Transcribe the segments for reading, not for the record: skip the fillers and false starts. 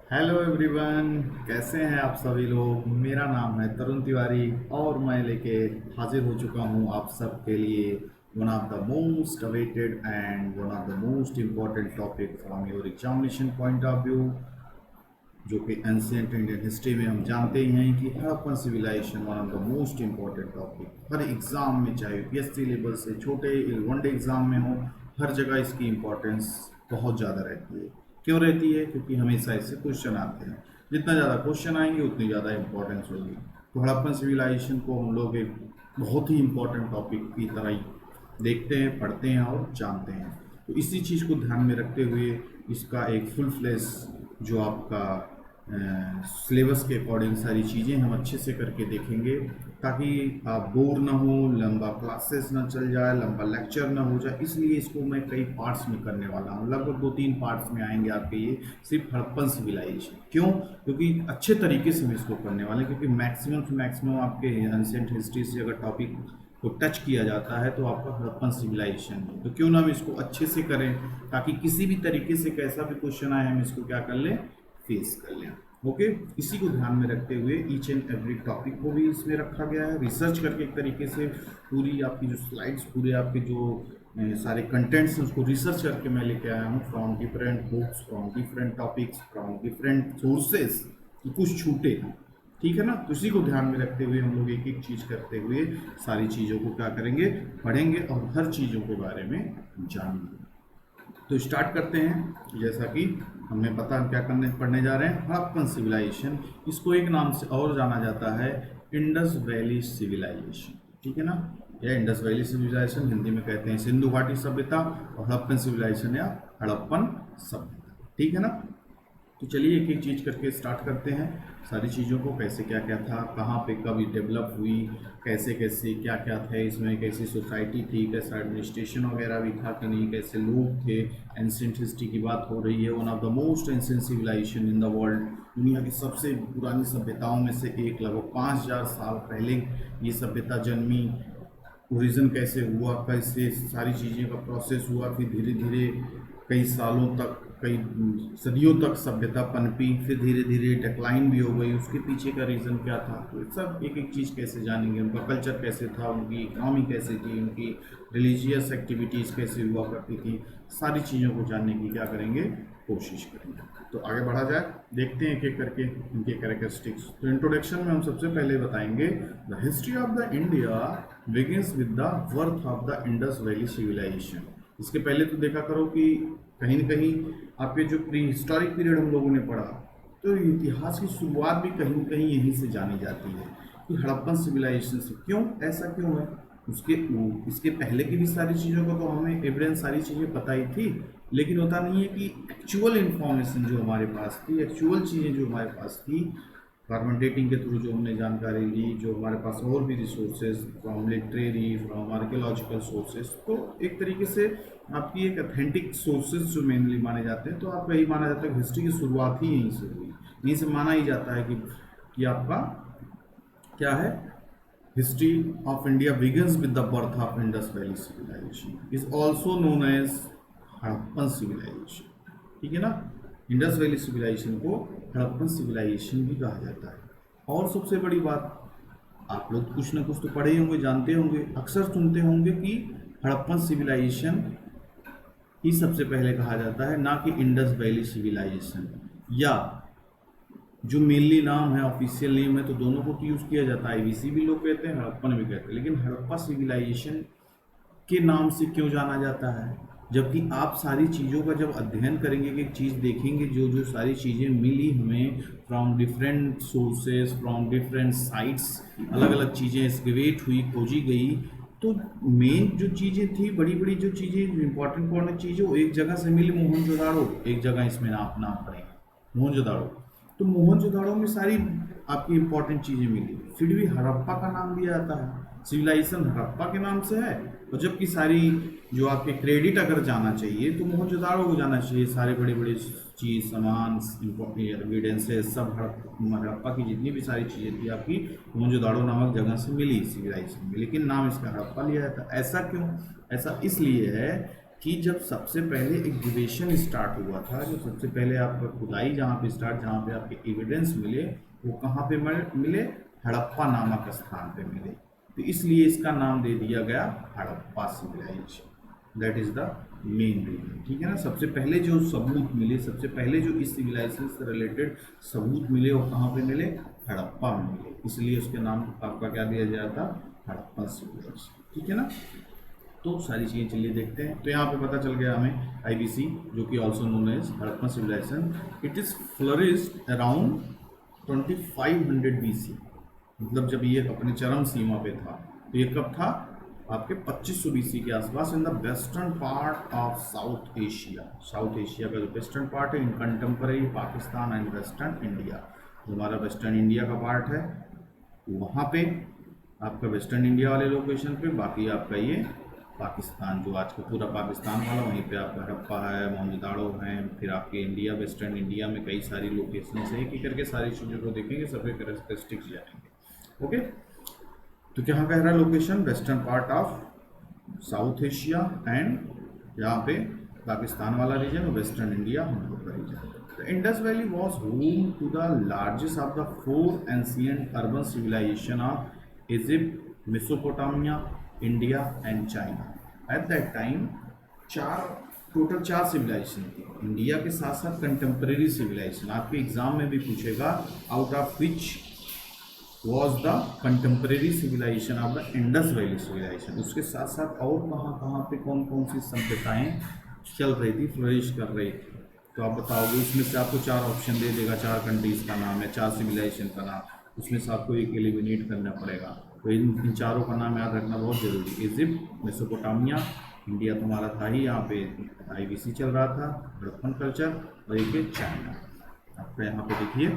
Hello everyone, कैसे हैं आप सभी लोग। मेरा नाम है तरुण तिवारी और मैं लेके हाजिर हो चुका हूं आप सब के लिए one of the most awaited and one of the most important topic from your examination point of view, जो कि एंशियंट इंडियन हिस्ट्री में हम जानते ही हैं कि Harappan civilisation one of the most important topic. हर एग्ज़ाम में, चाहे यूपीएससी लेवल से छोटे वनडे एग्ज़ाम में हो, हर जगह इसकी इम्पोर्टेंस बहुत ज़्यादा रहती है। क्यों रहती है? क्योंकि हमेशा इससे क्वेश्चन आते हैं। जितना ज़्यादा क्वेश्चन आएंगे उतनी ज़्यादा इम्पोर्टेंस होगी। तो हड़प्पन सिविलाइजेशन को हम लोग एक बहुत ही इम्पोर्टेंट टॉपिक की तरह ही देखते हैं, पढ़ते हैं और जानते हैं। तो इसी चीज़ को ध्यान में रखते हुए इसका एक फुल फ्लेश जो आपका सिलेबस के अकॉर्डिंग सारी चीज़ें हम अच्छे से करके देखेंगे, ताकि आप बोर ना हो, लंबा क्लासेस ना चल जाए, लंबा लेक्चर ना हो जाए। इसलिए इसको मैं कई पार्ट्स में करने वाला हूँ। लगभग 2-3 पार्ट्स में आएंगे आपके ये सिर्फ हड़प्पन सिविलाइजेशन। क्यों? क्योंकि अच्छे तरीके से हम इसको करने वाले हैं, क्योंकि मैक्सिमम से मैक्सिमम आपके एंशिएंट हिस्ट्री से अगर टॉपिक को टच किया जाता है तो आपका हड़प्पन सिविलाइजेशन है। तो क्यों ना हम इसको अच्छे से करें, ताकि किसी भी तरीके से कैसा भी क्वेश्चन आए हम इसको क्या कर लें, फेस कर लें। ओके, इसी को ध्यान में रखते हुए ईच एंड एवरी टॉपिक को भी इसमें रखा गया है, रिसर्च करके एक तरीके से पूरी आपकी जो स्लाइड्स, पूरे आपके जो सारे कंटेंट्स हैं उसको रिसर्च करके मैं लेके आया हूँ from different books, from different topics, from different sources, कि कुछ छूटे ना। ठीक है ना? तो इसी को ध्यान में रखते हुए हम लोग एक एक चीज़ करते हुए सारी चीज़ों को क्या करेंगे, पढ़ेंगे और हर चीज़ों के बारे में जानेंगे। तो स्टार्ट करते हैं। जैसा कि हमें पता क्या करने पढ़ने जा रहे हैं, हड़प्पन सिविलाइजेशन। इसको एक नाम से और जाना जाता है, इंडस वैली सिविलाइजेशन। ठीक है ना? या इंडस वैली सिविलाइजेशन हिंदी में कहते हैं सिंधु घाटी सभ्यता, और हड़प्पन सिविलाइजेशन या हड़प्पन सभ्यता। ठीक है ना? तो चलिए एक एक चीज़ करके स्टार्ट करते हैं। सारी चीज़ों को कैसे क्या क्या था, कहाँ पे कब डेवलप हुई, कैसे कैसे क्या क्या था इसमें, कैसी सोसाइटी थी, कैसा एडमिनिस्ट्रेशन वगैरह भी था कि नहीं, कैसे लोग थे। एंशिएंट हिस्ट्री की बात हो रही है, one of the most ancient civilisation in the world, दुनिया की सबसे पुरानी सभ्यताओं में से एक। लगभग 5000 साल पहले ये सभ्यता जन्मी। ओरिजिन कैसे हुआ, कैसे सारी चीज़ें का प्रोसेस हुआ, फिर धीरे धीरे कई सालों तक, कई सदियों तक सभ्यता पनपी, फिर धीरे धीरे डिक्लाइन भी हो गई। उसके पीछे का रीज़न क्या था, तो सब एक एक चीज़ कैसे जानेंगे। उनका कल्चर कैसे था, उनकी इकनॉमी कैसी थी, उनकी रिलीजियस एक्टिविटीज़ कैसे हुआ करती थी, सारी चीज़ों को जानने की क्या करेंगे, कोशिश करेंगे। तो आगे बढ़ा जाए, देखते हैं एक एक करके इनके कैरेक्टरिस्टिक्स। तो इंट्रोडक्शन में हम सबसे पहले बताएंगे the history of the India begins with the birth of the Indus valley civilisation. इसके पहले तो देखा करो कि कहीं न कहीं आपके जो प्री हिस्टोरिक पीरियड हम लोगों ने पढ़ा, तो इतिहास की शुरुआत भी कहीं न कहीं यहीं से जानी जाती है कि हड़प्पन सिविलाइजेशन से। क्यों ऐसा क्यों है? उसके इसके पहले की भी सारी चीज़ों को तो हमें एविडेंस, सारी चीज़ें पता ही थी, लेकिन होता नहीं है कि एक्चुअल इन्फॉर्मेशन जो हमारे पास थी, एक्चुअल चीज़ें जो हमारे पास थी, कार्बन डेटिंग के थ्रू जो हमने जानकारी ली, जो हमारे पास और भी resources from literary, from archaeological sources, तो एक तरीके से आपकी एक अथेंटिक सोर्सेज जो मेनली माने जाते हैं, तो आपका यही माना जाता है कि हिस्ट्री की शुरुआत ही यहीं से हुई। यहीं से माना ही जाता है कि आपका क्या है, history of India begins with the birth of Indus valley civilisation, is also known as Harappan civilisation. ठीक है ना? इंडस वैली सिविलाइजेशन को हड़प्पन सिविलाइजेशन भी कहा जाता है। और सबसे बड़ी बात, आप लोग कुछ ना कुछ तो पढ़े ही होंगे, जानते होंगे, अक्सर सुनते होंगे कि हड़प्पन सिविलाइजेशन ही सबसे पहले कहा जाता है, ना कि इंडस वैली सिविलाइजेशन। या जो मेनली नाम है, ऑफिशियल नेम है, तो दोनों को यूज़ किया जाता है। आईवीसी भी लोग कहते हैं, हड़प्पन भी कहते हैं, लेकिन हड़प्पा सिविलाइजेशन के नाम से क्यों जाना जाता है? जबकि आप सारी चीज़ों का जब अध्ययन करेंगे, कि एक चीज़ देखेंगे, जो जो सारी चीज़ें मिली हमें from different sources, from different sites, अलग अलग चीज़ें एक्सकवेट हुई, खोजी गई, तो मेन जो चीज़ें थी, बड़ी बड़ी जो चीज़ें, इंपॉर्टेंट चीज़ें, वो एक जगह से मिली, मोहनजोदाड़ो। एक जगह इसमें नाम नाम पड़ेगा, मोहनजोदाड़ो। तो मोहनजोदाड़ो में सारी आपकी इंपॉर्टेंट चीज़ें मिली, फिर भी हड़प्पा का नाम दिया जाता है। सिविलाइजेशन हड़प्पा के नाम से है, और जबकि सारी जो आपके क्रेडिट अगर जाना चाहिए तो मोहनजोदाड़ो को जाना चाहिए। सारे बड़े बड़े चीज़, सामान, एविडेंसेस सब हड़प्पा की जितनी भी सारी चीज़ें थी आपकी मोहनजोदाड़ो नामक जगह से मिली सिविलाइजेशन में, लेकिन नाम इसका हड़प्पा लिया जाता है। ऐसा क्यों? ऐसा इसलिए है कि जब सबसे पहले एग्जीबिशन स्टार्ट हुआ था, जो सबसे पहले आपका खुदाई जहाँ पे स्टार्ट, जहाँ पे आपके एविडेंस मिले, वो कहाँ पे मिले? हड़प्पा नामक स्थान पे मिले। तो इसलिए इसका नाम दे दिया गया Harappa civilisation. That is the main reason. ठीक है ना। सबसे पहले जो सबूत मिले, सबसे पहले जो इस सिविलाइजेशन से रिलेटेड सबूत मिले, वो कहाँ पे मिले? हड़प्पा में मिले। इसलिए उसके नाम आपका क्या दिया जाता? हड़प्पा सिविलाइजेशन। ठीक है ना। तो सारी चीज़ें चलिए देखते हैं। तो यहाँ पे पता चल गया हमें आईबीसी, जो कि also known as Harappa civilisation, it is flourished around 2500 BC. मतलब जब ये अपने चरम सीमा पे था, तो ये कब था? आपके 2500 बीसी के आसपास, in the western part of South Asia. South Asia का जो वेस्टर्न पार्ट है, in contemporary Pakistan and western India. जो हमारा वेस्टर्न इंडिया का पार्ट है, वहाँ पे आपका वेस्टर्न इंडिया वाले लोकेशन पे, बाकी आपका ये पाकिस्तान, जो आज का पूरा पाकिस्तान वाला, वहीं पे आपका हड़प्पा है, मोहनजोदाड़ो हैं। फिर आपके इंडिया, वेस्टर्न इंडिया में कई सारी लोकेशन है। एक एक करके सारी चीज़ों को देखेंगे, सभी कैरेक्टरिस्टिक्स जानेंगे। ओके। तो क्या कह रहा है location? Western part of South Asia and यहाँ पे पाकिस्तान वाला रीजन और वेस्टर्न इंडिया हम लोग का reason. The Indus Valley was home to the largest of the four ancient urban civilization of Egypt, Mesopotamia, India and China. At that time, total चार civilisation थी India के साथ साथ कंटेम्प्रेरी सिविलाइजेशन। आपके exam में भी पूछेगा, out of which was the contemporary civilisation of the Indus valley civilisation. उसके साथ साथ और कहाँ पे कौन कौन सी सभ्यताएं चल रही थी, फ्लरिश कर रही थी। तो आप बताओगे, उसमें से आपको चार ऑप्शन दे देगा, चार कंट्रीज का नाम है, चार सिविलाइजेशन का नाम, उसमें से आपको एक एलिमिनेट करना पड़ेगा। तो इन चारों का नाम याद रखना बहुत जरूरी। इजिप्ट, मेसोपोटामिया, इंडिया तुम्हारा था ही, यहाँ पे आईबीसी चल रहा था, हड़प्पन कल्चर, और एक है चाइना। आपका यहाँ पे देखिए,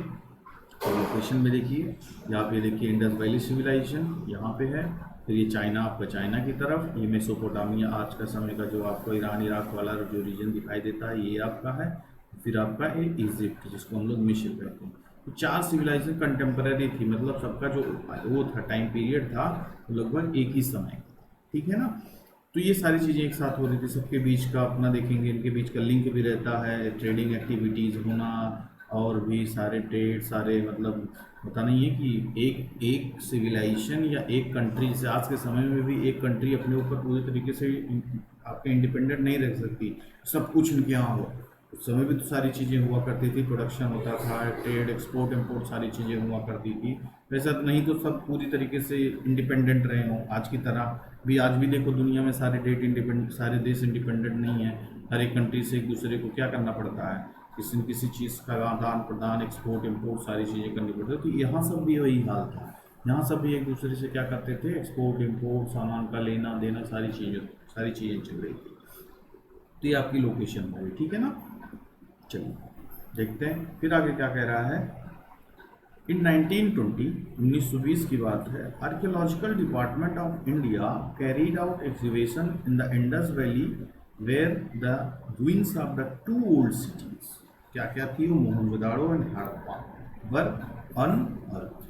तो लोकेशन में देखिए, यहाँ पे देखिए इंडस वैली सिविलाइजेशन यहाँ पे है। फिर ये चाइना, आपका चाइना की तरफ, ये मेसोपोटामिया आज का समय का जो आपको ईरान इराक वाला जो रीजन दिखाई देता है, ये आपका है। फिर आपका है इजिप्ट, जिसको हम लोग मिस्र कहते हैं। तो चार सिविलाइजेशन कंटेम्पररी थी, मतलब सबका जो वो था, टाइम पीरियड था, लगभग एक ही समय। ठीक है ना। तो ये सारी चीज़ें एक साथ हो रही थी, सबके बीच का अपना देखेंगे, इनके बीच का लिंक भी रहता है, ट्रेडिंग एक्टिविटीज़ होना, और भी सारे ट्रेड, सारे मतलब होता नहीं है कि एक एक सिविलाइजेशन या एक कंट्री से, आज के समय में भी एक कंट्री अपने ऊपर पूरी तरीके से आपके इंडिपेंडेंट नहीं रह सकती, सब कुछ उनके यहाँ हो। उस समय भी तो सारी चीज़ें हुआ करती थी, प्रोडक्शन होता था, ट्रेड, एक्सपोर्ट इम्पोर्ट सारी चीज़ें हुआ करती थी। वैसा तो नहीं तो सब पूरी तरीके से इंडिपेंडेंट रहे हों आज की तरह भी। आज भी देखो दुनिया में सारे देश इंडिपेंडेंट नहीं है। हर एक कंट्री से एक दूसरे को क्या करना पड़ता है, किसी न किसी चीज़ का आदान प्रदान, एक्सपोर्ट इम्पोर्ट सारी चीज़ें करनी पड़ती है। तो यहाँ सब भी वही हाल था, यहाँ सब भी एक दूसरे से क्या करते थे, एक्सपोर्ट इम्पोर्ट, सामान का लेना देना, सारी चीज़ें चल रही थी। तो ये आपकी लोकेशन है, ठीक है ना। चलिए देखते हैं फिर आगे क्या कह रहा है। इन 1920 की बात है, archaeological department of India carried out exhibition in the Indus valley where the ruins of the two old cities, क्या क्या थी वो, Mohenjo-daro and Harappa, were unearth.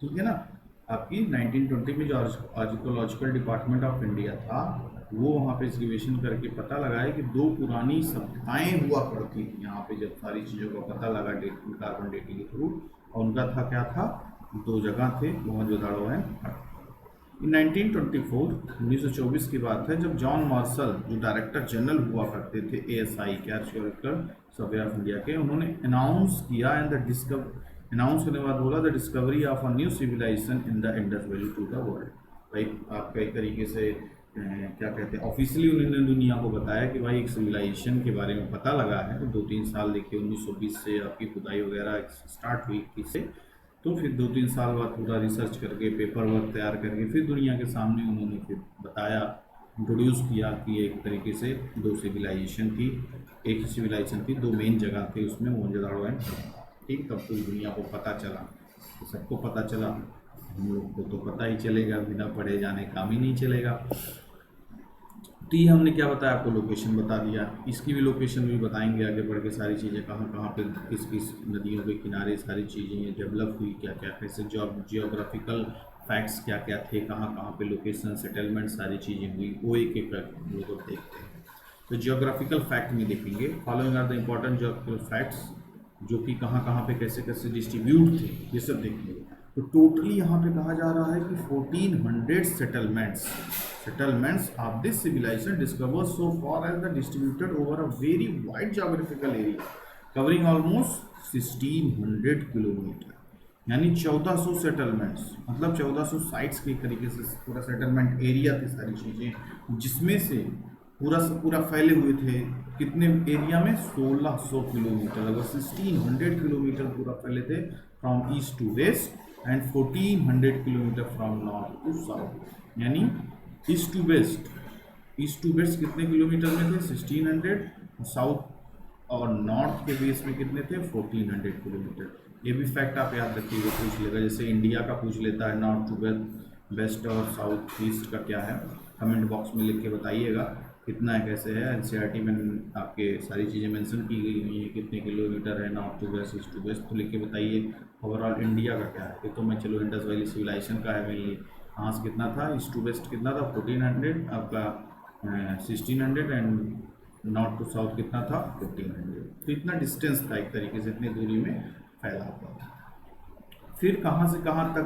ठीक है ना। आपकी 1920 में जो आर्कियोलॉजिकल डिपार्टमेंट ऑफ इंडिया था, वो वहाँ पे एग्जीबिशन करके पता लगाया कि दो पुरानी सभ्यताएं हुआ करती थी यहाँ पे। जब सारी चीज़ों का पता लगा कार्बन डेटिंग के थ्रू, और उनका था क्या था, दो जगह थे, मोहनजोदाड़ो एंड हड़प्पा। 1924 की बात है, जब जॉन मार्शल जो डायरेक्टर जनरल हुआ करते थे एएसआई के, आर्कियोलॉजिकल सर्वे ऑफ इंडिया के, उन्होंने अनाउंस किया अनाउंस करने के बाद बोला, the discovery of a new civilisation in the Indus valley to the world. भाई आप कई तरीके से क्या कहते हैं, ऑफिशियली उन्होंने दुनिया को बताया कि भाई एक सिविलाइजेशन के बारे में पता लगा है। तो 2-3 साल देखिए, 1920 से आपकी खुदाई वगैरह स्टार्ट हुई इससे, तो फिर 2-3 साल बाद पूरा रिसर्च करके, पेपर वर्क तैयार करके, फिर दुनिया के सामने उन्होंने फिर बताया, इंट्रोड्यूस किया कि एक तरीके से दो सिविलाइजेशन थी, एक सिविलाइजेशन थी, दो मेन जगह थे उसमें, मोहनजोदाड़ो एंड हड़प्पा। ठीक, तब पूरी दुनिया को पता चला, तो सबको पता चला, हम लोग को तो पता ही चलेगा, बिना पढ़े जाने काम ही नहीं चलेगा। तो ये हमने क्या बताया आपको, लोकेशन बता दिया, इसकी भी लोकेशन भी बताएंगे आगे बढ़ के, सारी चीज़ें कहाँ कहाँ पे, किस किस नदियों के किनारे सारी चीज़ें डेवलप हुई, क्या क्या कैसे, जियोग्राफिकल फैक्ट्स क्या क्या थे, कहाँ कहाँ पे लोकेशन, सेटलमेंट, सारी चीज़ें हुई, वो एक एक हम लोग देखते हैं। तो जियोग्राफिकल फैक्ट में देखेंगे, following are the important geographical facts, जो कि कहाँ कहाँ पे कैसे कैसे डिस्ट्रीब्यूट थे, ये सब देखेंगे। तो टोटली यहाँ पे कहा जा रहा है कि 1400 settlements of this civilization discovered so far as the distributed over a very wide geographical area covering almost 1600 kilometre, यानी 1400 सेटलमेंट्स, मतलब 1400 साइट्स के तरीके से पूरा सेटलमेंट एरिया थे सारी चीज़ें, जिसमें से पूरा से पूरा फैले हुए थे कितने एरिया में, 1600 किलोमीटर, अगर 1600 किलोमीटर पूरा फैले थे from east to west and 1400 kilometre from north to south, यानी ईस्ट टू वेस्ट कितने किलोमीटर में थे, 1600, साउथ और नॉर्थ के बेस में कितने थे, 1400 किलोमीटर। ये भी फैक्ट आप याद रखिएगा, पूछ लेगा, जैसे इंडिया का पूछ लेता है नॉर्थ टू वेस्ट और साउथ ईस्ट का क्या है, कमेंट बॉक्स में लिख के बताइएगा कितना है, कैसे है। एनसीईआरटी में आपके सारी चीज़ें मेंशन की गई हुई हैं, कितने किलोमीटर है north to west, east to west, तो लिख के बताइए। ओवरऑल इंडिया का क्या है, ये तो मैं चलो इंडस वैली सिविलाइजेशन का है मेनली, कहाँ से कितना था, ईस्ट टू वेस्ट कितना था 1400, आपका 1600 एंड नॉर्थ टू साउथ कितना था 1400, तो इतना डिस्टेंस था एक तरीके से, इतनी दूरी में फैला हुआ था। फिर कहाँ से कहाँ तक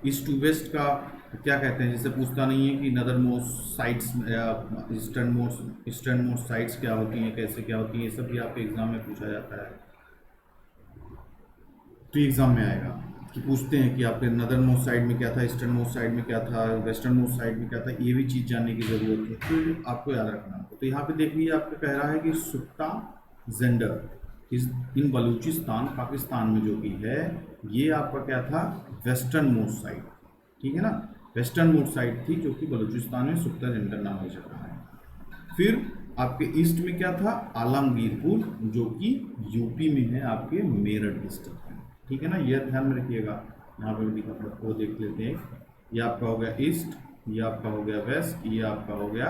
ईस्ट टू वेस्ट का क्या कहते हैं, जैसे पूछता नहीं है कि नदर मोस्ट साइड्स या ईस्टर्न मोस्ट साइड्स क्या होती हैं, कैसे क्या होती हैं, ये सब भी आपके एग्जाम में पूछा जाता है। तो एग्जाम में आएगा कि पूछते हैं कि आपके नदर मोस्ट साइड में क्या था, ईस्टर्न मोस्ट साइड में क्या था, वेस्टर्न मोस्ट साइड में क्या था, ये भी चीज़ जानने की ज़रूरत है, तो आपको याद रखना। तो यहाँ पे देखिए आपको कह रहा है कि सुट्टा जेंडर इन बलूचिस्तान पाकिस्तान में जो भी है, ये आपका क्या था, वेस्टर्न मोस्ट साइड, ठीक है ना, वेस्टर्न मोस्ट साइड थी जो कि बलूचिस्तान में सुट्टा जेंडर नाम की जगह है। फिर आपके ईस्ट में क्या था, आलमगीरपुर, जो कि यूपी में है, आपके मेरठ डिस्ट्रिक्ट में, ठीक है ना, यह ध्यान में रखिएगा। यहाँ पे भी वो देख लेते हैं, ये आपका हो गया ईस्ट, ये आपका हो गया वेस्ट, ये आपका हो गया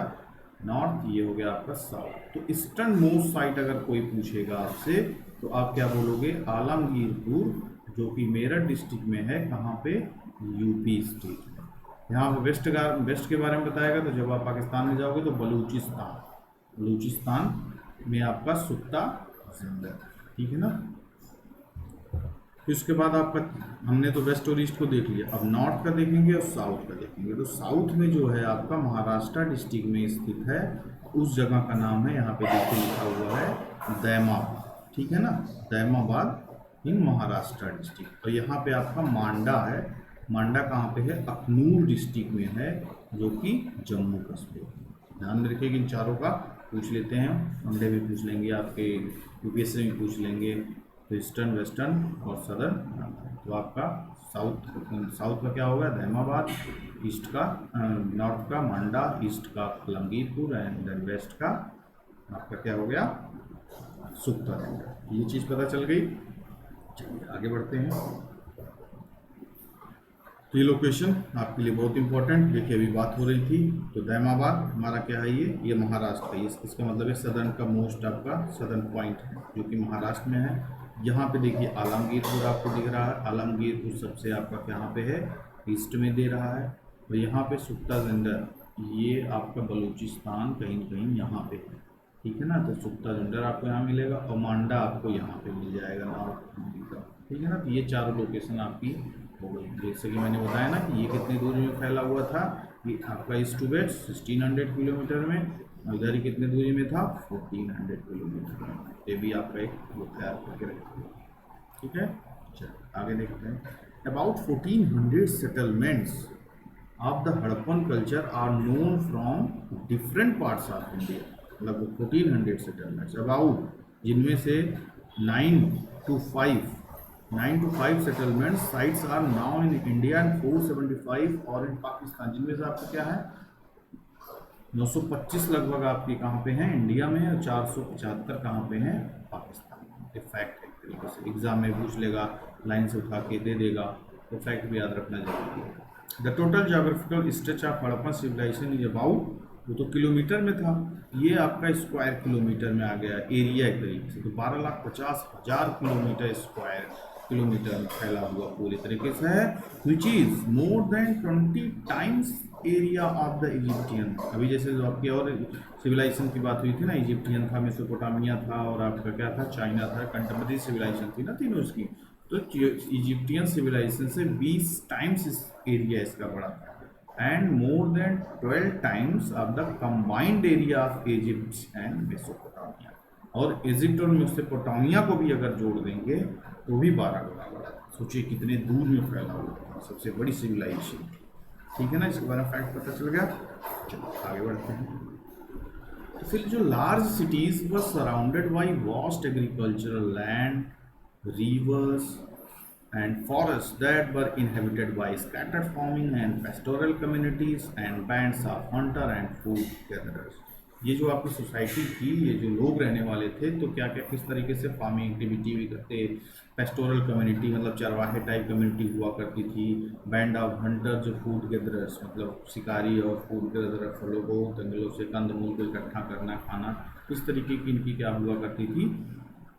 नॉर्थ, ये हो गया आपका साउथ। तो ईस्टर्न मोस्ट साइट अगर कोई पूछेगा आपसे तो आप क्या बोलोगे, आलमगीरपुर, जो कि मेरठ डिस्ट्रिक्ट में है, कहाँ पे, यूपी स्टेट में। यहाँ पे वेस्ट के बारे में बताएगा, तो जब आप पाकिस्तान में जाओगे तो बलूचिस्तान में आपका सुट्टा जेंडर, ठीक है ना। फिर उसके बाद आपका, हमने तो वेस्ट और ईस्ट को देख लिया, अब नॉर्थ का देखेंगे और साउथ का देखेंगे। तो साउथ में जो है आपका महाराष्ट्र डिस्ट्रिक्ट में स्थित है, उस जगह का नाम है, यहाँ पे देखिए लिखा हुआ है दैमाबाद, ठीक है ना, दैमाबाद इन महाराष्ट्र डिस्ट्रिक्ट। और यहाँ पे आपका मांडा है, मांडा कहाँ पे है, अखनूर डिस्ट्रिक्ट में है, जो कि जम्मू कश्मीर। ध्यान में रखिए कि इन चारों का पूछ लेते हैं, वनडे भी पूछ लेंगे, आपके यूपीएससी में पूछ लेंगे, तो ईस्टर्न, वेस्टर्न और सदर्न। तो आपका साउथ का क्या होगा, दैमाबाद, ईस्ट का नॉर्थ का मांडा, ईस्ट का आलमगीरपुर एंड देन वेस्ट का आपका क्या हो गया, सुट्टा जेंडर। ये चीज़ पता चल गई। चलिए आगे बढ़ते हैं। तो ये लोकेशन आपके लिए बहुत इंपॉर्टेंट, देखिए अभी बात हो रही थी, तो दैमाबाद हमारा क्या है, ये महाराष्ट्र है, इसका मतलब है सदर्न का मोस्ट आपका सदर्न पॉइंट है, जो कि महाराष्ट्र में है। यहाँ पे देखिए आलमगीरपुर आपको दिख रहा है, आलमगीरपुर सबसे आपका यहाँ पे है, ईस्ट में दे रहा है। और यहाँ पे सुट्टा जेंडर, ये आपका बलूचिस्तान कहीं कहीं यहाँ पे है, ठीक है ना। तो सुट्टा जेंडर आपको यहाँ मिलेगा और मांडा आपको यहाँ पे मिल जाएगा नॉर्थ का, ठीक है ना। तो ये चारों लोकेशन आपकी हो गई। जैसे कि मैंने बताया ना कि ये कितनी दूरी में फैला हुआ था, ये आपका ईस्ट टू वेस्ट 1600 किलोमीटर में, इधर ही कितने दूरी में था, 1400 किलोमीटर में। ये भी आपका एक वो तैयार करके रखिए, ठीक है। चलिए आगे देखते हैं। About 1400 settlements of the Harappan culture are known from different parts of India, लगभग 1400 सेटलमेंट्स अबाउट, जिनमें से 9 to 5 settlement sites are now in India and 475 और इन पाकिस्तान, जिनमें से आपका क्या है 925 लगभग आपके कहाँ पे हैं, इंडिया में है, और 475 कहाँ पे हैं, पाकिस्तान में। फैक्ट एक तरीके से एग्जाम में पूछ लेगा, लाइन से उठा के दे देगा, तो फैक्ट भी याद रखना जरूरी है। The total geographical stretch of Harappan civilisation is about, वो तो किलोमीटर में था, ये आपका स्क्वायर किलोमीटर में आ गया एरिया एक तरीके से, तो 12,50,000 किलोमीटर स्क्वायर किलोमीटर में फैला हुआ पूरी तरीके से है, which is more than 20 times area of the Egyptian. अभी जैसे जो आपकी और सिविलाइजेशन की बात हुई थी ना, इजिप्टियन था, मेसोपोटामिया था, और आपका क्या था, चाइना था, कंटेम्पररी सिविलाइजेशन थी ना तीनों इसकी। तो इजिप्टियन सिविलाइजेशन से 20 टाइम्स इस एरिया इसका बड़ा था, and more than 12 times of the combined area of Egypt and Mesopotamia. और इजिप्ट और मेसोपोटामिया को भी अगर जोड़ देंगे तो भी 12 गुना बड़ा। सोचिए कितने दूर में फैला हुआ था, सबसे बड़ी सिविलाइजेशन। ठीक है ना, इसके बारे में फैक्ट पता चल गया। चलो आगे बढ़ते हैं। तो फिर जो large cities were surrounded by vast agricultural land, rivers and forests that were inhabited by scattered farming and pastoral communities and bands of hunter and food gatherers। ये जो आपकी सोसाइटी थी, ये जो लोग रहने वाले थे, तो क्या क्या किस तरीके से फार्मिंग एक्टिविटी भी करते, पेस्टोरल कम्युनिटी मतलब चरवाहे टाइप कम्युनिटी हुआ करती थी, बैंड ऑफ हंटर जो फूड गैदरर्स मतलब शिकारी और फूड गैदरर, फलों को जंगलों से कंदमूल को इकट्ठा करना खाना, इस तरीके की इनकी क्या हुआ करती थी,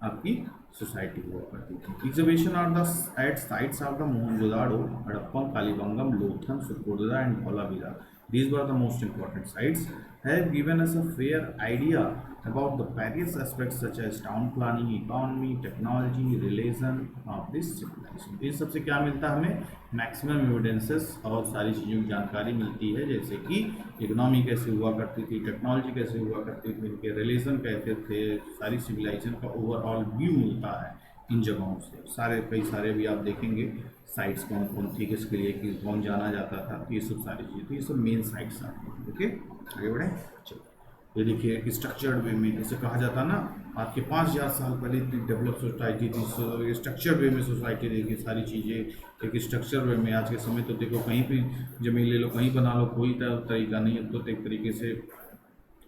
आपकी सोसाइटी हुआ करती थी। Exhibition are the eight sites of the Mohenjodaro, Harappa, Kalibangan, Lothal, Surkotada and Dholavira, these were the most important sites, have given us a fair idea about the various aspects such as town planning, economy, technology, relation of this civilization। इन सबसे क्या मिलता है हमें, maximum evidences और सारी चीज़ों की जानकारी मिलती है, जैसे कि इकोनॉमी कैसे हुआ करती थी, टेक्नोलॉजी कैसे हुआ करती थी, इनके रिलेशन कैसे थे, सारी सिविलाइजेशन का ओवरऑल व्यू मिलता है इन जगहों से। सारे कई सारे भी आप देखेंगे साइट्स कौन कौन थी, किसके लिए कि कौन जाना जाता था, ये सब सारी चीज़ें थी, ये सब मेन साइट्स आती हैं। ओके आगे बढ़े। चलो ये देखिए कि स्ट्रक्चर्ड वे में, जैसे कहा जाता ना, आज के 5000 साल पहले इतनी डेवलप सोसाइटी थी, स्ट्रक्चर्ड वे में सोसाइटी देखिए, सारी चीज़ें एक स्ट्रक्चर वे में। आज के समय तो देखो कहीं भी जमीन ले लो, कहीं बना लो, कोई तरीका नहीं है। तो एक तरीके से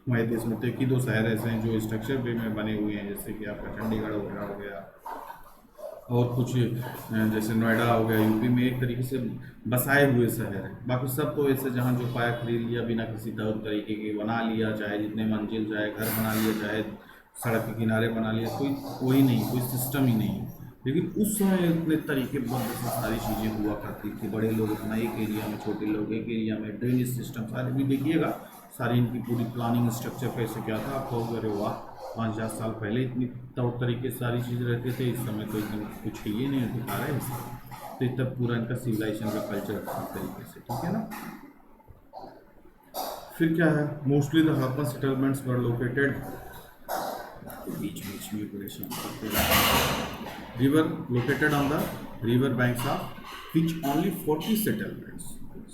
हमारे देश में तो एक ही दो शहर ऐसे हैं जो स्ट्रक्चर वे में बने हुए हैं, जैसे कि आपका चंडीगढ़ हो गया और कुछ जैसे नोएडा हो गया, यूपी में एक तरीके से बसाए हुए शहर है। बाकी सब तो ऐसे जहाँ जो पाया खरीद लिया बिना किसी तरीके के बना लिया, चाहे जितने मंजिल, चाहे घर बना लिया, चाहे सड़क के किनारे बना लिया, कोई नहीं, कोई सिस्टम ही नहीं। लेकिन उस समय इतने तरीके बहुत से सारी चीज़ें हुआ करती थी। बड़े लोग अपना एक एरिया में, छोटे लोग एक एरिया में, ड्रेनेज सिस्टम सारे भी देखिएगा, सारी इनकी पूरी प्लानिंग स्ट्रक्चर कैसे क्या था। आपको अरे वाह, 5000 साल पहले इतनी तौर तरीके से सारी चीज़ रहते थे, इस समय तो एकदम कुछ ही नहीं दिखा रहा है इससे। तो इतना पूरा इनका सिविलाइजेशन का कल्चर था इस तरीके से। ठीक है ना। फिर क्या है, mostly the urban settlements were located, बीच बीच में river located on the river banks of which only 40 settlements,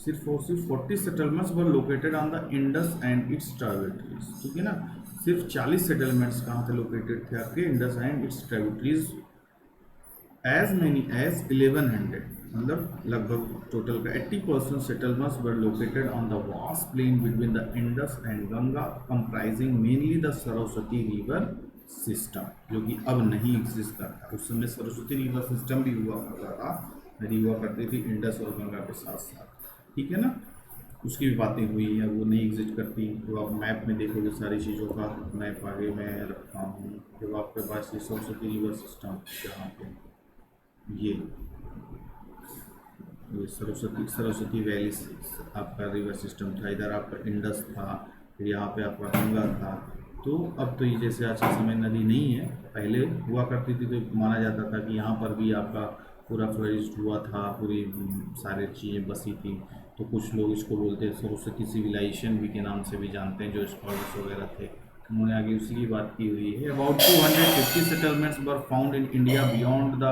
सिर्फ और सिर्फ 40 settlements were located on the Indus and its tributaries. ठीक है ना, सिर्फ 40 सेटलमेंट्स कहाँ थे लोकेटेड थे आपके, Indus and its tributaries. As many as 1100, मतलब लगभग टोटल का 80% settlements were located on the vast plain between the Indus and Ganga, comprising mainly the Saraswati river system, जो कि अब नहीं एग्जिस्ट करता। उस समय सरस्वती रिवर सिस्टम भी हुआ करता था, नदी हुआ करती थी इंडस और गंगा के साथ साथ। ठीक है ना, उसकी भी बातें हुई हैं, वो नहीं एग्जिस्ट करती। तो आप मैप में देखोगे सारी चीज़ों का मैप आगे मैं रखा हूँ। जब आपके पास ये सरस्वती रिवर सिस्टम, जहाँ पे ये सरस्वती वैली आपका रिवर सिस्टम था, इधर आपका इंडस था, फिर यहाँ पे आपका गंगा था। तो अब तो ये जैसे आज के समय नदी नहीं है, पहले हुआ करती थी, तो माना जाता था कि यहाँ पर भी आपका पूरा फ्लरिश्ड हुआ था, पूरी सारी चीज़ें बसी थी। तो कुछ लोग इसको बोलते हैं सरस्वती सिविलाइजेशन भी के नाम से भी जानते हैं, जो स्कॉलर्स वगैरह थे उन्होंने आगे उसी की बात की हुई है। About 250 settlements were found in India beyond the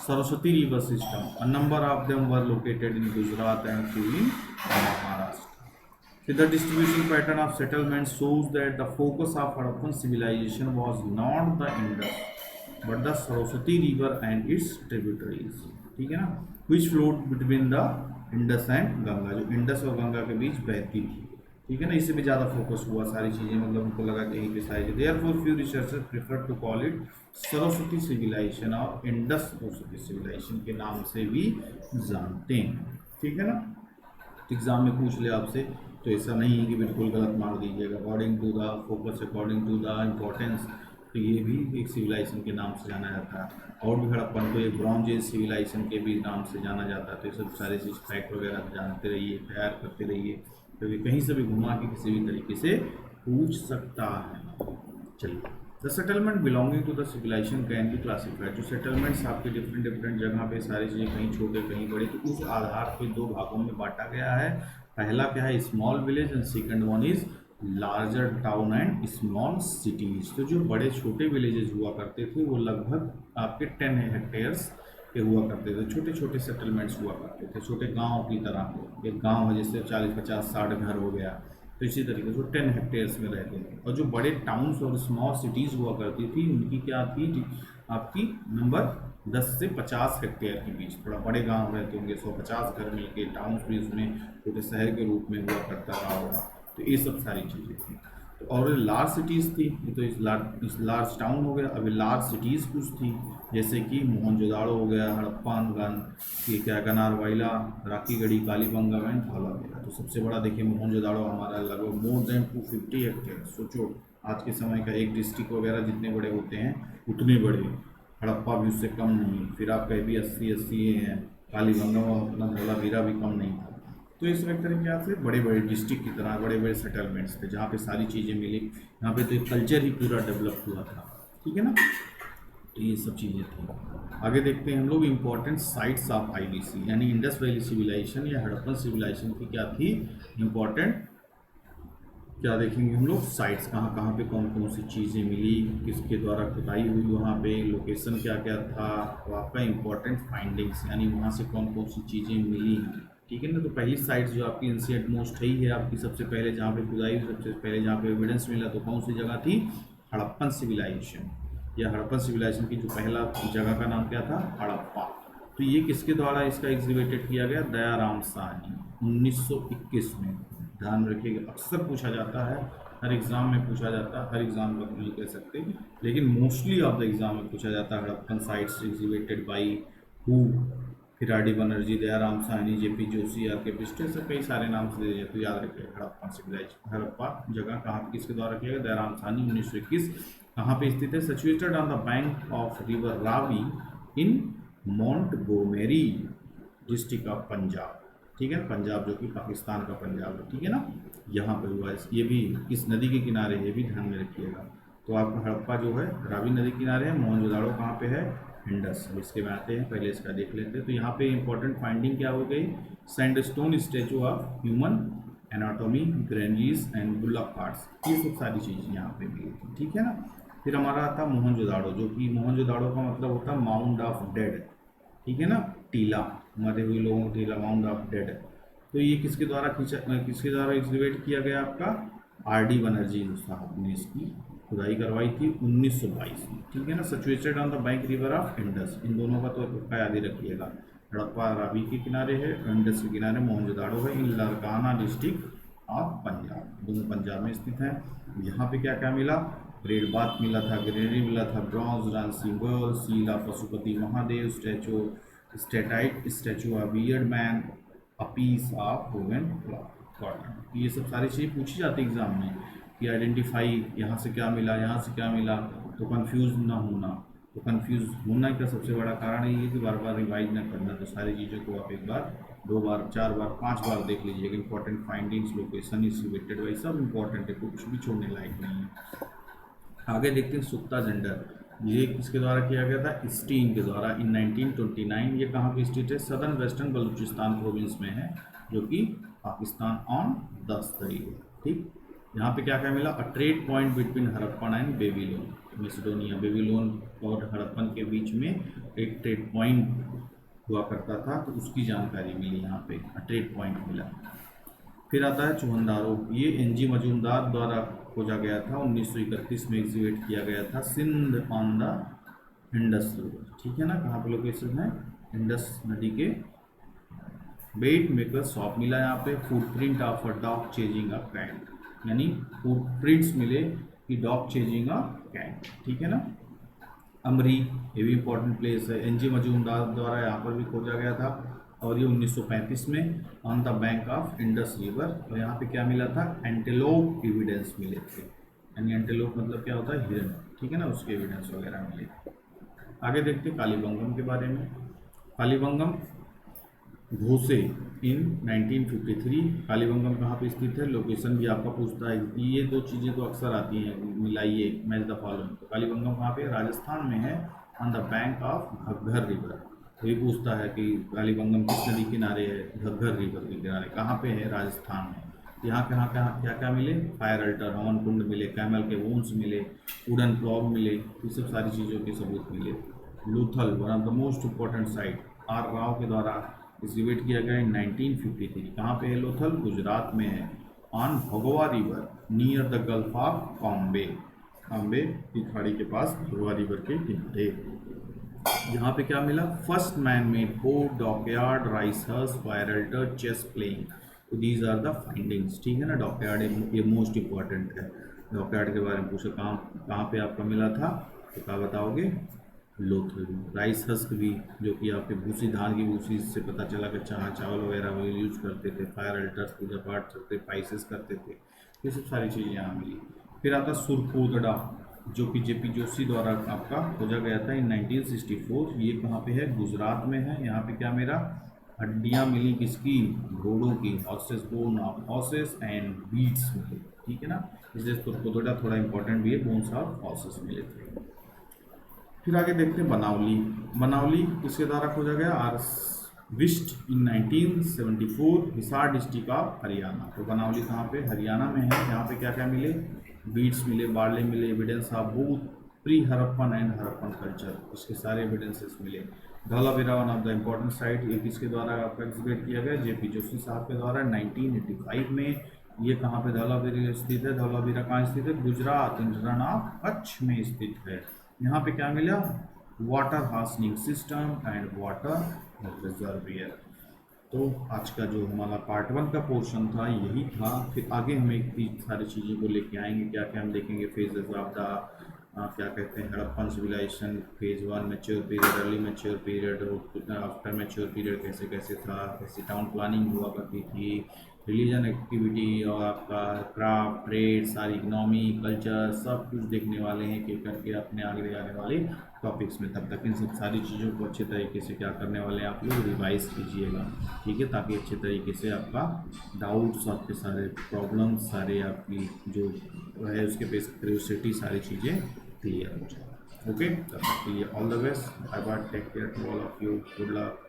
Saraswati river system, a number of them were located in Gujarat and few in Maharashtra. The distribution pattern of settlements shows that the focus of Harappan civilization was not the Indus but the Saraswati river and its tributaries। ठीक है ना, which flowed between the Indus and Ganga, जो Indus और गंगा के बीच बहती थी। ठीक है ना, इससे भी ज़्यादा फोकस हुआ सारी चीज़ें, मतलब उनको लगा कि यहीं पे सारी चीज़ें। Therefore few researchers prefer to call it Saraswati civilisation और इंडस सरस्वती सिविलाइजेशन के नाम से भी जानते हैं। ठीक है ना, एग्जाम में पूछ ले आपसे तो ऐसा नहीं है कि बिल्कुल गलत मार दीजिएगा। According to the focus, according to the importance तो ये भी एक सिविलाइजेशन के नाम से जाना जाता है। और भी हड़प्पन को एक ब्रॉन्ज एज सिविलाइजेशन के भी नाम से जाना जाता है। तो ये सब सारे चीज़ फैक्ट वगैरह जानते रहिए, तैयार करते रहिए, क्योंकि कहीं से भी घुमा के किसी भी तरीके से पूछ सकता है। चलिए, the settlement belonging to the civilisation can be classified. जो सेटलमेंट्स आपके डिफरेंट डिफरेंट जगह पे सारी चीज़ें कहीं छोटे कहीं बड़े, तो उस आधार पे दो भागों में बांटा गया है। पहला क्या है, small village, and second one is larger town and small cities. तो जो बड़े छोटे विलेजेस हुआ करते थे वो लगभग आपके 10 हेक्टेयर्स के हुआ करते थे। छोटे छोटे सेटलमेंट्स हुआ करते थे, छोटे गाँव की तरह। एक गाँव है जैसे 40-50-60 घर हो गया, तो इसी तरीके से 10 हेक्टेयर्स में रहते थे। और जो बड़े टाउन्स और स्मॉल सिटीज़ हुआ करती थी उनकी क्या थी, आपकी नंबर 10 से 50 हेक्टेयर के बीच। थोड़ा बड़े गांव रहते होंगे, 150 घर मिलके टाउन्स भी उसमें छोटे शहर के रूप में हुआ करता रहा होगा। तो ये सब सारी चीज़ें थी। तो और लार्ज सिटीज़ थी, ये तो इस लार्ज टाउन हो गया। अभी लार्ज सिटीज़ कुछ थी, जैसे कि मोहनजोदाड़ो हो गया, हड़प्पान, ये क्या गनारवाइला, राखीगढ़ी, कालीबंगम एंड धौलावीरा। तो सबसे बड़ा देखिए मोहनजोदाड़ो हमारा लगभग मोर देन 250 हेक्टेयर। सोचो आज के समय का एक डिस्ट्रिक्ट वगैरह जितने बड़े होते हैं उतने बड़े, हड़प्पा भी उससे कम नहीं। फिर आपका भी 80 हैं, कालीबंगम और अपना धौलावीरा भी कम नहीं था। तो इस तरीके से बड़े बड़े डिस्ट्रिक्ट की तरह बड़े बड़े सेटलमेंट्स थे जहाँ पे सारी चीज़ें मिली। यहाँ पे तो एक कल्चर ही पूरा डेवलप हुआ था, ठीक है ना। तो ये सब चीज़ें थी। आगे देखते हैं हम लोग इम्पोर्टेंट साइट्स ऑफ आईबीसी, यानी इंडस वैली सिविलाइजेशन या हड़प्पन सिविलाइजेशन की क्या थी इम्पोर्टेंट, क्या देखेंगे हम लोग, साइट्स कहाँ कहाँ पे कौन कौन सी चीज़ें मिली, किसके द्वारा खुदाई हुई वहाँ पे, लोकेशन क्या क्या था, और आपका इम्पोर्टेंट फाइंडिंग्स, यानी वहाँ से कौन कौन सी चीज़ें मिली हैं, ठीक है ना। तो पहली साइट जो आपकी एंशिएंट मोस्ट है ही है आपकी, सबसे पहले जहाँ पे खुदाई हुई, सबसे पहले जहाँ पे एविडेंस मिला, तो कौन सी जगह थी, हड़प्पन सिविलाइजेशन। या हड़प्पन सिविलाइजेशन की जो पहला जगह का नाम क्या था, हड़प्पा। तो ये किसके द्वारा इसका एग्जीबिटेड किया गया, दयाराम साहनी 1921 में। ध्यान रखिएगा, अक्सर पूछा जाता है, हर एग्ज़ाम में पूछा जाता है, हर एग्ज़ाम का नहीं कह सकते, लेकिन मोस्टली ऑफ द एग्ज़ाम में पूछा जाता है Harappan sites exhibited by who. फिर R D Banerjee, Dayaram Sahni, J P Joshi, R K Bisht, ऐसे कई सारे नाम से दिए, तो याद रखिए हड़प्पा सिविलाइजेशन, हड़प्पा जगह कहाँ किसके द्वारा किया गया, दयाराम साहनी 1921। कहाँ पे स्थित है, situated on the bank of river Ravi in Montgomery district of Punjab, ठीक है, पंजाब जो कि पाकिस्तान का पंजाब है, ठीक है ना। यहाँ पर हुआ है, ये भी किस नदी के किनारे, ये भी ध्यान में रखिएगा। तो आपका हड़प्पा जो है रावी नदी किनारे है, मोहनजोदाड़ो कहाँ पे है, इंडस। अब इसके में आते हैं, पहले इसका देख लेते हैं। तो यहाँ पे इंपॉर्टेंट फाइंडिंग क्या हो गई, sandstone statue of human anatomy, granaries and bullock carts, ये सब सारी चीज़ें यहाँ पे मिली थी, ठीक है ना। फिर हमारा आता मोहनजोदाड़ो, जो कि मोहनजोदाड़ो का मतलब होता है माउंट ऑफ डेड, ठीक है ना, टीला, मरे हुए लोगों को टीला, माउंट ऑफ डेड। तो ये किसके द्वारा किसके द्वारा एग्जीबिट किया गया, आपका आर डी बनर्जी साहब ने इसकी खुदाई करवाई थी 1922 में, ठीक है ना। Situated on the bank river of Indus, इन दोनों का तो तुक्का याद ही रखिएगा, हड़प्पा रावी के किनारे है, इंडस के किनारे मोहनजोदाड़ो है, इन लारकाना डिस्ट्रिक्ट ऑफ पंजाब, दोनों पंजाब में स्थित हैं। यहाँ पे क्या क्या मिला, रेड बाथ मिला था, ग्रेनरी मिला था, bronze dancing girl, seal Pashupati Mahadev statue, steatite statue of beard man, a piece of women cotton. ये सब सारी चीज़ें पूछी जाती है एग्जाम में कि आइडेंटिफाई, यहाँ से क्या मिला, यहाँ से क्या मिला, तो कंफ्यूज ना होना। तो कंफ्यूज होना का सबसे बड़ा कारण ये है कि बार बार रिवाइज ना करना। तो सारी चीज़ों को आप एक बार, 2 बार, 4 बार, 5 बार देख लीजिएगा। Important findings, location is related why सब इंपॉर्टेंट है, कुछ भी छोड़ने लायक नहीं है। आगे देखते हैं सुक्ता जेंडर, ये किसके द्वारा किया गया था, स्टीन के द्वारा इन 1929। ये कहाँ पे स्थित है, सदर्न वेस्टर्न बलूचिस्तान प्रोविंस में है, जो कि पाकिस्तान ऑन द तरीके, ठीक। यहाँ पे क्या क्या मिला, अ trade point between Harappan and Babylon, Macedonia, Babylon और हड़प्पन के बीच में एक ट्रेड पॉइंट हुआ करता था, तो उसकी जानकारी मिली यहाँ पे, ट्रेड पॉइंट मिला। फिर आता है चुहंदारो, ये एनजी मजूमदार द्वारा खोजा गया था, 1931 में एग्जीबिट किया गया था, Sindh on the Indus river, ठीक है ना। कहाँ पे लोकेशन है, इंडस नदी के बेट मेकर शॉप मिला यहाँ पे, footprint of a dog chasing a cat, यानी फुटप्रिंट्स मिले कि डॉग चेजिंग अ कैट, ठीक है ना। अमरी, ये भी इंपॉर्टेंट प्लेस है, एनजी मजूमदार द्वारा यहाँ पर भी खोजा गया था, और ये 1935 में on the bank of Indus river. और यहाँ पे क्या मिला था, एंटेलोप एविडेंस मिले थे, यानी एंटेलोप मतलब क्या होता है, हिरन, ठीक है ना, उसके एविडेंस वगैरह मिले। आगे देखते हैं कालीबंगम के बारे में। कालीबंगम घोसे इन 1953। कालीबंगम कहाँ पे स्थित है, लोकेशन भी आपका पूछता है, ये दो चीज़ें तो अक्सर आती हैं, मिलाइए, मैच द फॉलोइंग। तो कालीबंगम कहाँ पे, राजस्थान में है, on the bank of Ghaggar river. तो ये पूछता है कि कालीबंगम किस नदी किनारे है, घग्गर रिवर के किनारे, कहाँ पे है, राजस्थान में। यहाँ कहाँ कहाँ क्या क्या मिले, फायर अल्टर, हवन कुंड मिले, कैमल के वोन्स मिले, वुडन प्लॉग मिले, ये सब सारी चीज़ों के सबूत मिले। Lothal, one of the most important site, R Rao के द्वारा एग्जीबिट किया गया इन 1953। कहाँ पे है लोथल, गुजरात में है, on Bhogava river near the gulf of Cambay, Cambay की खाड़ी के पास भगवा रिवर के किनारे। यहाँ पे क्या मिला, first man made boat, dockyard, rice husk, fire altar, chess playing. तो दीज आर द फाइंडिंग्स, ठीक है ना। डॉकयार्ड ये मोस्ट इंपॉर्टेंट है, डॉकयार्ड के बारे में पूछा, कहाँ कहाँ पे आपका मिला था, तो क्या बताओगे, लोथल में। राइस हस्क भी, जो कि आपके भूसी, धान की भूसी से पता चला कि चावल वगैरह वो यूज करते थे। फायर अल्टर्स, पूजा पाठ करते, स्पाइसेस करते थे, ये सब सारी चीज़ें यहाँ मिली। फिर आता सुरकोदड़ा, जो कि जेपी जोशी द्वारा आपका खोजा गया था इन 1964। ये कहाँ पे है, गुजरात में है। यहाँ पे क्या मेरा, हड्डियाँ मिली किसकी, घोड़ों की, horses, bone of horses and beads मिले, ठीक है ना। इसलिए सुरकोदड़ा थोड़ा इंपॉर्टेंट भी है, बोन्स ऑफ हॉर्सेस मिले थे। फिर आगे देखते हैं बनावली। बनावली किसके द्वारा खोजा गया, R Bisht in 1974, Hisar district of Haryana. तो बनावली कहाँ पे, हरियाणा में है। यहाँ पे क्या क्या मिले, बीड्स मिले, बार्ले मिले, evidence of both pre Harappan and Harappan culture, इसके सारे एविडेंसेस मिले। Dholavira, one of the important site, ये किसके द्वारा आपका एग्जिबिट किया गया, जेपी जोशी साहब के द्वारा 1985 में। ये कहाँ पे धौलावीरा स्थित है, धौलावीरा कहाँ स्थित है, गुजरात, इन रण ऑफ कच्छ में स्थित है। यहाँ पे क्या मिला, water harvesting system and water reservoir. तो आज का जो हमारा पार्ट 1 का पोर्शन था यही था। फिर आगे हम एक सारी चीज़ों को लेके आएंगे, क्या क्या हम देखेंगे, फेजेस ऑफ द क्या कहते हैं, Harappan civilisation, phase 1 mature period, early mature period, after mature period कैसे कैसे था, कैसे टाउन प्लानिंग हुआ करती थी, रिलीजन एक्टिविटी, और आपका क्राफ्ट, ट्रेड, सारी इकोनॉमी, कल्चर, सब कुछ देखने वाले हैं कि करके अपने आगे आने वाले टॉपिक्स में। तब तक इन सब सारी चीज़ों को अच्छे तरीके से क्या करने वाले हैं आप लोग, रिवाइज कीजिएगा, ठीक है, ताकि अच्छे तरीके से आपका डाउट्स, आपके सारे प्रॉब्लम्स, सारे आपकी जो है उसके बेस क्यूरियोसिटी, सारी चीज़ें क्लियर हो जाए। ओके, तब तक के लिए all the best, bye bye, take care to all of you, good luck.